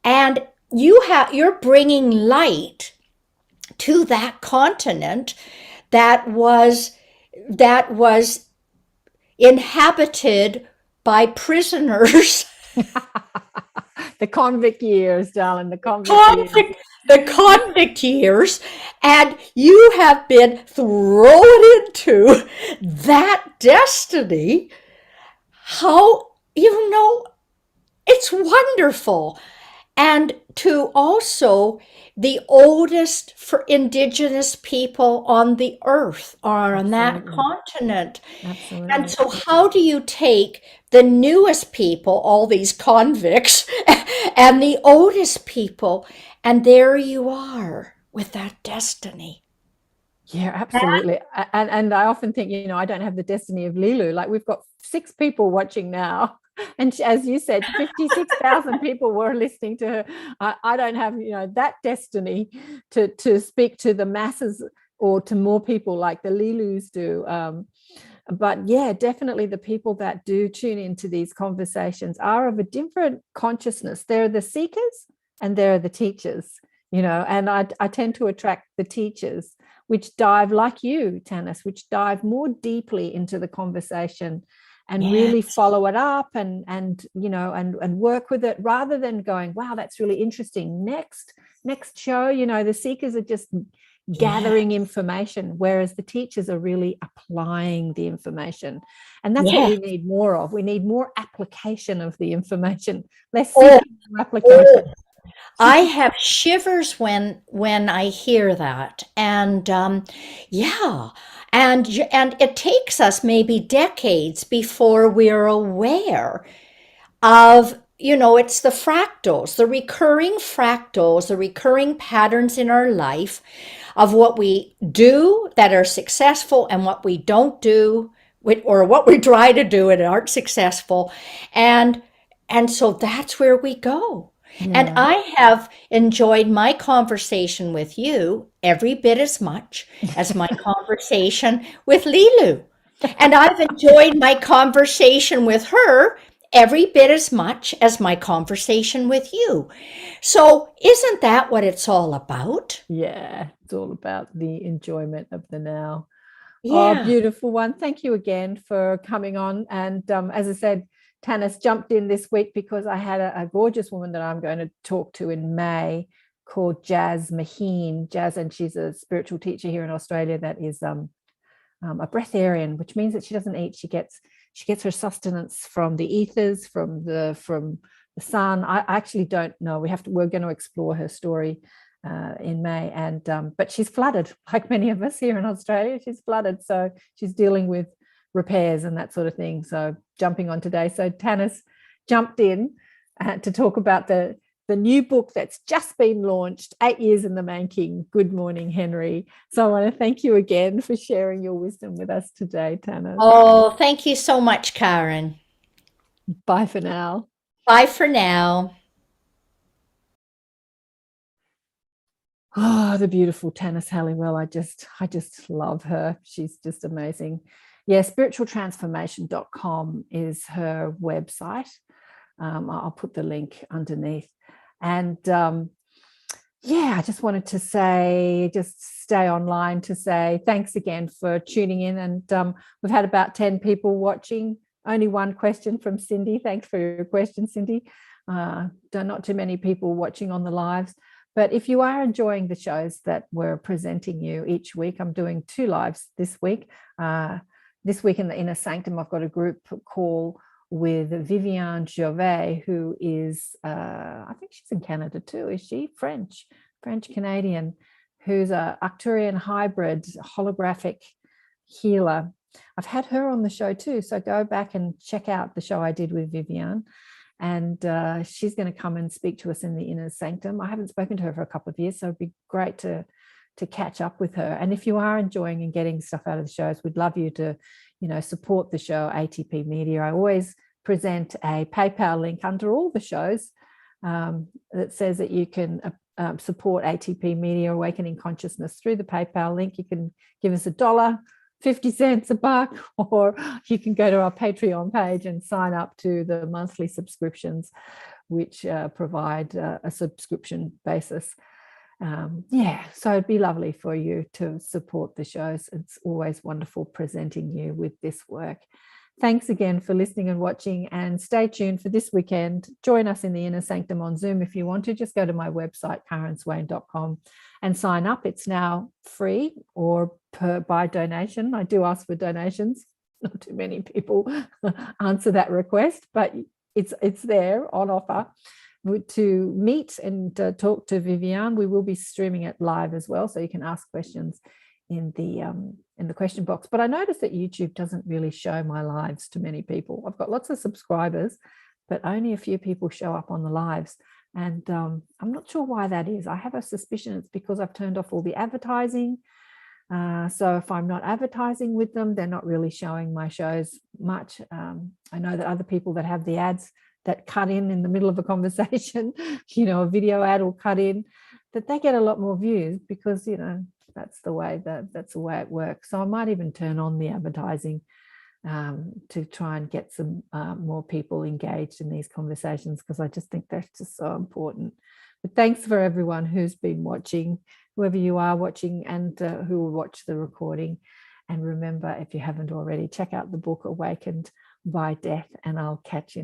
And you're bringing light to that continent that was inhabited by prisoners. The convict years, darling, the convict years, and you have been thrown into that destiny. How, it's wonderful. And to also the oldest for indigenous people on the earth are on that continent. Absolutely. And so how do you take the newest people, all these convicts, and the oldest people, and there you are with that destiny? Yeah, absolutely. And I often think, I don't have the destiny of Lilu. Like we've got 6 people watching now. And as you said, 56,000 people were listening to her. I don't have, that destiny to speak to the masses or to more people like the Lilus do. But yeah, definitely the people that do tune into these conversations are of a different consciousness. They're the seekers and they're the teachers, and I tend to attract the teachers, which dive, like you, Tanis, which dive more deeply into the conversation and really follow it up and work with it rather than going, wow, that's really interesting. Next show, the seekers are just gathering information, whereas the teachers are really applying the information. And that's what Yeah. we need more of. We need more application of the information, less Oh, seeking, more application. I have shivers when I hear that, and yeah, and it takes us maybe decades before we're aware of, it's the fractals, the recurring patterns in our life of what we do that are successful and what we don't do, or what we try to do and aren't successful, and so that's where we go. And Yeah. I have enjoyed my conversation with you every bit as much as my conversation with Lilu. And I've enjoyed my conversation with her every bit as much as my conversation with you. So, isn't that what it's all about? Yeah, it's all about the enjoyment of the now. Oh, Yeah. beautiful one. Thank you again for coming on. And as I said, Tanis jumped in this week because I had a gorgeous woman that I'm going to talk to in May called Jazz Maheen. Jazz, and she's a spiritual teacher here in Australia that is a breatharian, which means that she doesn't eat. She gets her sustenance from the ethers, from the sun. I actually don't know. We're going to explore her story in May, and but she's flooded, like many of us here in Australia. She's flooded, so she's dealing with repairs and that sort of thing. So jumping on today. So Tanis jumped in to talk about the new book that's just been launched, 8 years in the making. Good morning, Henry. So I want to thank you again for sharing your wisdom with us today, Tanis. Oh, thank you so much, Karen. Bye for now. Bye for now. Oh, the beautiful Tanis Helliwell. I just love her. She's just amazing. Yeah, spiritualtransformation.com is her website. I'll put the link underneath. And yeah, I just wanted to say, just stay online to say thanks again for tuning in. And we've had about 10 people watching. Only one question from Cindy. Thanks for your question, Cindy. Not too many people watching on the lives. But if you are enjoying the shows that we're presenting you each week, I'm doing 2 lives this week. This week in the Inner Sanctum, I've got a group call with Viviane Gervais, who is, I think she's in Canada too, is she? French-Canadian, who's a Arcturian hybrid holographic healer. I've had her on the show too, so go back and check out the show I did with Viviane. And she's going to come and speak to us in the Inner Sanctum. I haven't spoken to her for a couple of years, so it'd be great to catch up with her. And if you are enjoying and getting stuff out of the shows, we'd love you to, support the show, ATP Media. I always present a PayPal link under all the shows that says that you can support ATP Media, Awakening Consciousness, through the PayPal link. You can give us $1, 50 cents, $1, or you can go to our Patreon page and sign up to the monthly subscriptions, which provide a subscription basis. So it'd be lovely for you to support the shows. It's always wonderful presenting you with this work. Thanks again for listening and watching, and stay tuned for this weekend. Join us in the Inner Sanctum on Zoom if you want to. Just go to my website, karenswain.com, and sign up. It's now free or by donation. I do ask for donations. Not too many people answer that request, but it's there on offer to meet and talk to Viviane. We will be streaming it live as well, so you can ask questions in the question box. But I noticed that YouTube doesn't really show my lives to many people. I've got lots of subscribers, but only a few people show up on the lives. And I'm not sure why that is. I have a suspicion it's because I've turned off all the advertising. So if I'm not advertising with them, they're not really showing my shows much. I know that other people that have the ads that cut in the middle of a conversation, a video ad will cut in, that they get a lot more views because, that's the way it works. So I might even turn on the advertising to try and get some more people engaged in these conversations, because I just think that's just so important. But thanks for everyone who's been watching, whoever you are watching, and who will watch the recording. And remember, if you haven't already, check out the book Awakened by Death, and I'll catch you next.